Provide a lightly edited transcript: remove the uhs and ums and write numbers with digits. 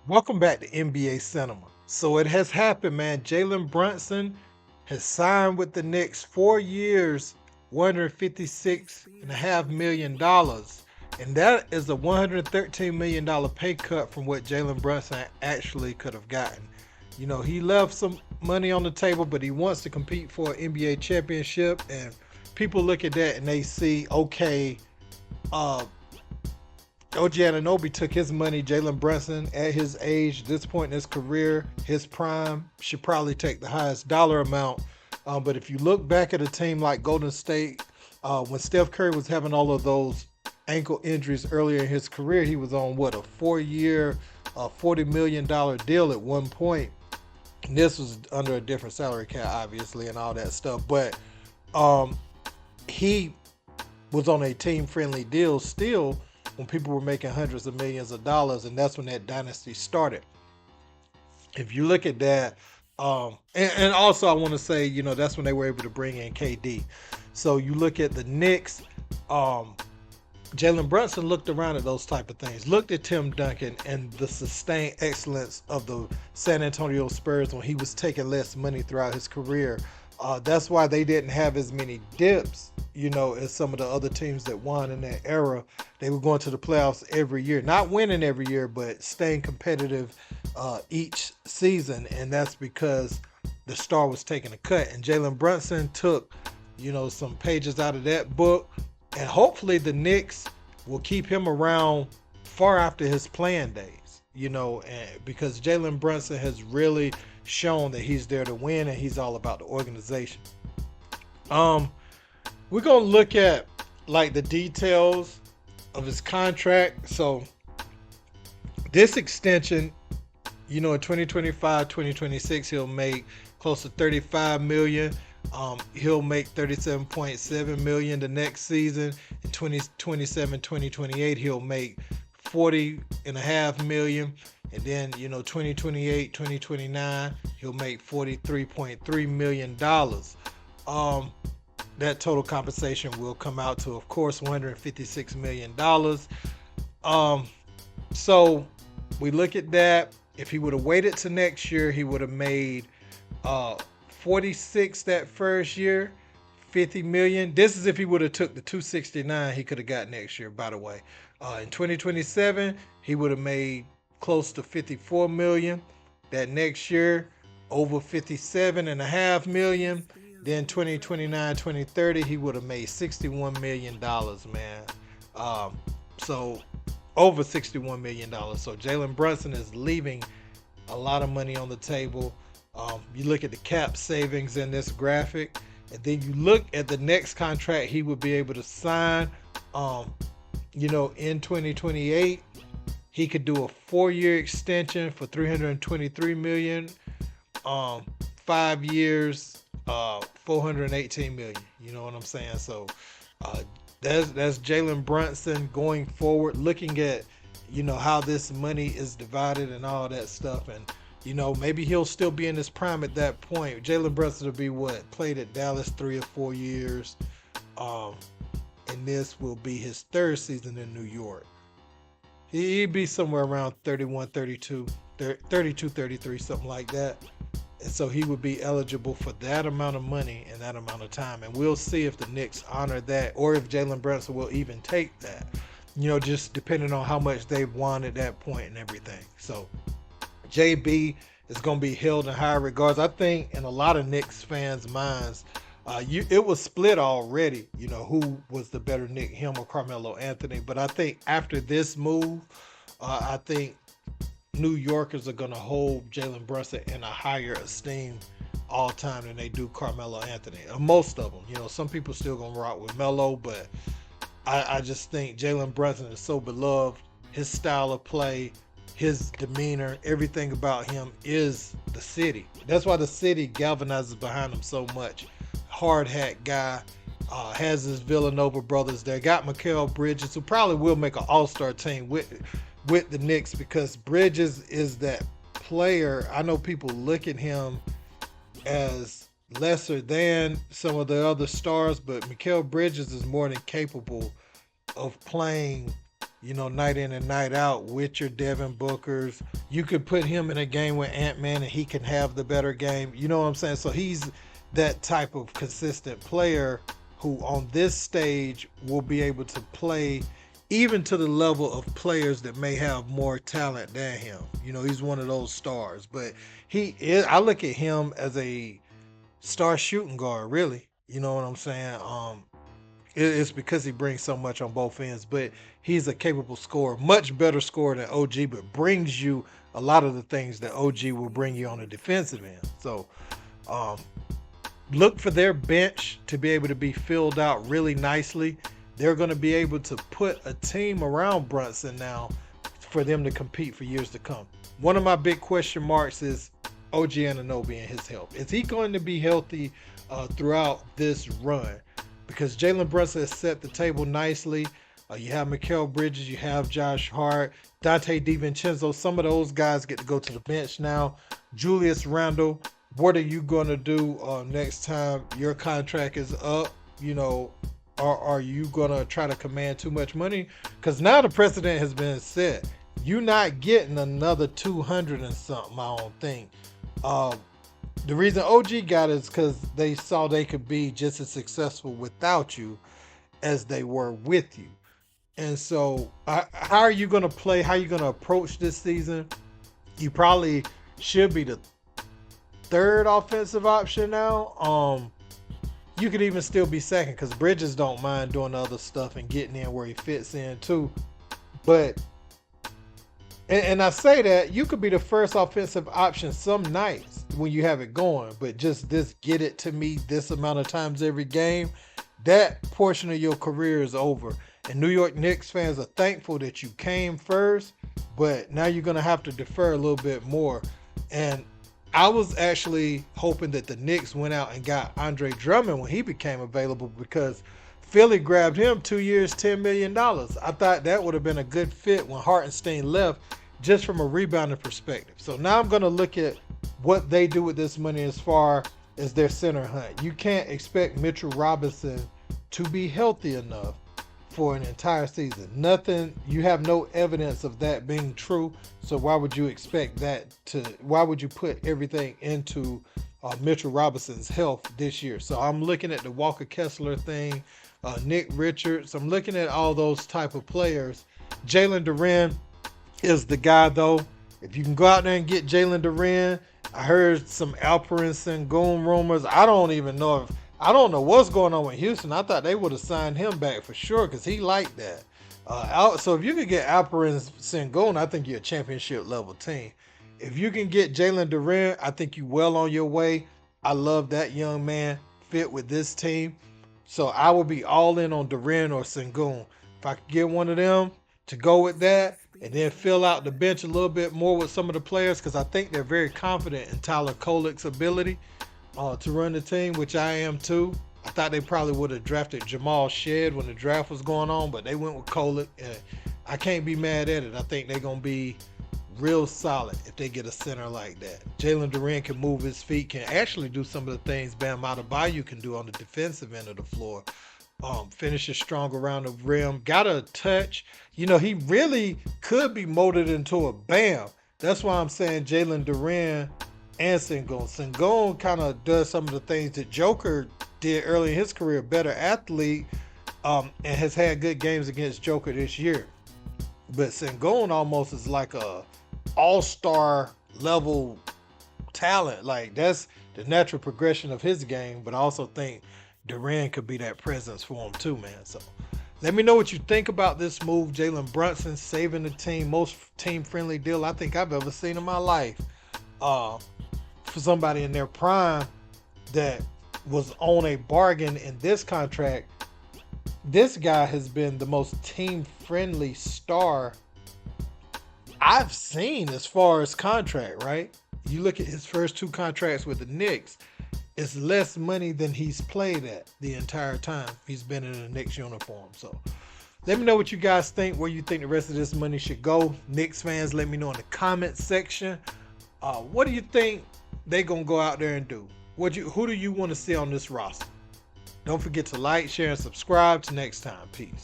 Welcome back to NBA Cinema. So it has happened, man. Jalen Brunson has signed with the Knicks 4 years, $156.5 million. And that is a $113 million pay cut from what Jalen Brunson actually could have gotten. You know, he left some money on the table, but he wants to compete for an NBA championship. And people look at that and they see, okay, uh, OG Ananobi took his money. Jalen Brunson, at his age, this point in his career, his prime, should probably take the highest dollar amount. But if you look back at a team like Golden State, when Steph Curry was having all of those ankle injuries earlier in his career, he was on what, a 4 year, $40 million deal at one point. And this was under a different salary cap, obviously, and all that stuff. But um, he was on a team friendly deal still when people were making hundreds of millions of dollars, and that's when that dynasty started. If you look at that, and also I want to say, you know, that's when they were able to bring in KD. So you look at the Knicks, um, Jalen Brunson looked around at those type of things, looked at Tim Duncan and the sustained excellence of the San Antonio Spurs when he was taking less money throughout his career. That's why they didn't have as many dips, you know, as some of the other teams that won in that era. They were going to the playoffs every year, not winning every year, but staying competitive each season. And that's because the star was taking a cut. And Jalen Brunson took, you know, some pages out of that book, and hopefully the Knicks will keep him around far after his playing days. You know, and because Jalen Brunson has really shown that he's there to win and he's all about the organization. Um, we're gonna look at like the details of his contract. So this extension, you know, in 2025, 2026, he'll make close to 35 million. He'll make 37.7 million the next season. In 2027, 2028, he'll make 40 and a half million. And then, you know, 2028, 2029, he'll make $43.3 million. That total compensation will come out to, of course, $156 million. So we look at that. If he would have waited to next year, he would have made uh, 46 that first year, 50 million. This is if he would have took the 269 he could have got next year, by the way. In 2027, he would have made close to 54 million. That next year, over 57 and a half million. Then 2029, 2030, he would have made $61 million, man. So over $61 million. So Jalen Brunson is leaving a lot of money on the table. You look at the cap savings in this graphic, and then you look at the next contract he would be able to sign. You know, in 2028, he could do a 4 year extension for 323 million. 5 years, 418 million. You know what I'm saying? So uh, that's Jalen Brunson going forward, looking at, you know, how this money is divided and all that stuff. And you know, maybe he'll still be in his prime at that point. Jalen Brunson will be what, played at Dallas 3 or 4 years. Um, and this will be his third season in New York. He'd be somewhere around 31, 32, 32, 33, something like that. And so he would be eligible for that amount of money in that amount of time. And we'll see if the Knicks honor that or if Jalen Brunson will even take that. You know, just depending on how much they've won at that point and everything. So JB is going to be held in high regards. I think in a lot of Knicks fans' minds, it was split already, you know, who was the better Nick, him or Carmelo Anthony. But I think after this move, I think New Yorkers are going to hold Jalen Brunson in a higher esteem all time than they do Carmelo Anthony. Most of them, you know, some people still going to rock with Melo, but I just think Jalen Brunson is so beloved. His style of play, his demeanor, everything about him is the city. That's why the city galvanizes behind him so much. Hard hat guy, has his Villanova brothers there. Got Mikal Bridges, who probably will make an all-star team with the Knicks because Bridges is that player. I know people look at him as lesser than some of the other stars, but Mikal Bridges is more than capable of playing, night in and night out with your Devin Bookers. You could put him in a game with Ant-Man and he can have the better game. You know what I'm saying? So he's that type of consistent player who on this stage will be able to play even to the level of players that may have more talent than him. He's one of those stars. But I look at him as a star shooting guard, really. You know what I'm saying? It's because he brings so much on both ends, but he's a capable scorer, much better scorer than OG, but brings you a lot of the things that OG will bring you on the defensive end. So look for their bench to be able to be filled out really nicely. They're going to be able to put a team around Brunson now for them to compete for years to come. One of my big question marks is OG Anunoby and his health. Is he going to be healthy throughout this run? Because Jalen Brunson has set the table nicely. You have Mikal Bridges, you have Josh Hart, Dante DiVincenzo. Some of those guys get to go to the bench now. Julius Randle, what are you going to do next time your contract is up? Are you going to try to command too much money? Because now the precedent has been set. You're not getting another 200 and something, I don't think. The reason OG got it is because they saw they could be just as successful without you as they were with you. And so how are you going to play? How are you going to approach this season? You probably should be the third offensive option now. You could even still be second because Bridges don't mind doing the other stuff and getting in where he fits in too. But, and I say that, you could be the first offensive option some nights when you have it going, but just get it to me this amount of times every game, that portion of your career is over. And New York Knicks fans are thankful that you came first, but now you're going to have to defer a little bit more. And I was actually hoping that the Knicks went out and got Andre Drummond when he became available because Philly grabbed him 2 years, $10 million. I thought that would have been a good fit when Hartenstein left, just from a rebounding perspective. So now I'm going to look at what they do with this money as far as their center hunt. You can't expect Mitchell Robinson to be healthy enough for an entire season. You have no evidence of that being true. So why would you expect why would you put everything into Mitchell Robinson's health this year? So I'm looking at the Walker Kessler thing, Nick Richards. I'm looking at all those type of players. Jalen Duren is the guy though. If you can go out there and get Jalen Duren, I heard some Alperen Sengun rumors. I don't know what's going on with Houston. I thought they would have signed him back for sure because he liked that. So if you can get Alperen Sengun, I think you're a championship level team. If you can get Jalen Duren, I think you're well on your way. I love that young man fit with this team. So I will be all in on Duren or Sengun. If I could get one of them to go with that and then fill out the bench a little bit more with some of the players, because I think they're very confident in Tyler Kolek's ability to run the team, which I am too. I thought they probably would have drafted Jamal Shead when the draft was going on, but they went with Kolek, and I can't be mad at it. I think they're going to be real solid if they get a center like that. Jalen Duren can move his feet, can actually do some of the things Bam Adebayo can do on the defensive end of the floor. Finishes strong around the rim, got a touch. He really could be molded into a Bam. That's why I'm saying Jalen Duren and Sengun. Sengun kind of does some of the things that Joker did early in his career, better athlete, and has had good games against Joker this year. But Sengun almost is like a all-star level talent. Like, that's the natural progression of his game, but I also think Duren could be that presence for him too, man. So let me know what you think about this move. Jalen Brunson saving the team, most team-friendly deal I think I've ever seen in my life. For somebody in their prime that was on a bargain in this contract, this guy has been the most team-friendly star I've seen as far as contract, right? You look at his first two contracts with the Knicks, it's less money than he's played at the entire time he's been in a Knicks uniform. So let me know what you guys think, where you think the rest of this money should go. Knicks fans, let me know in the comment section. What do you think they gonna go out there and do? Who do you want to see on this roster? Don't forget to like, share, and subscribe. Till next time. Peace.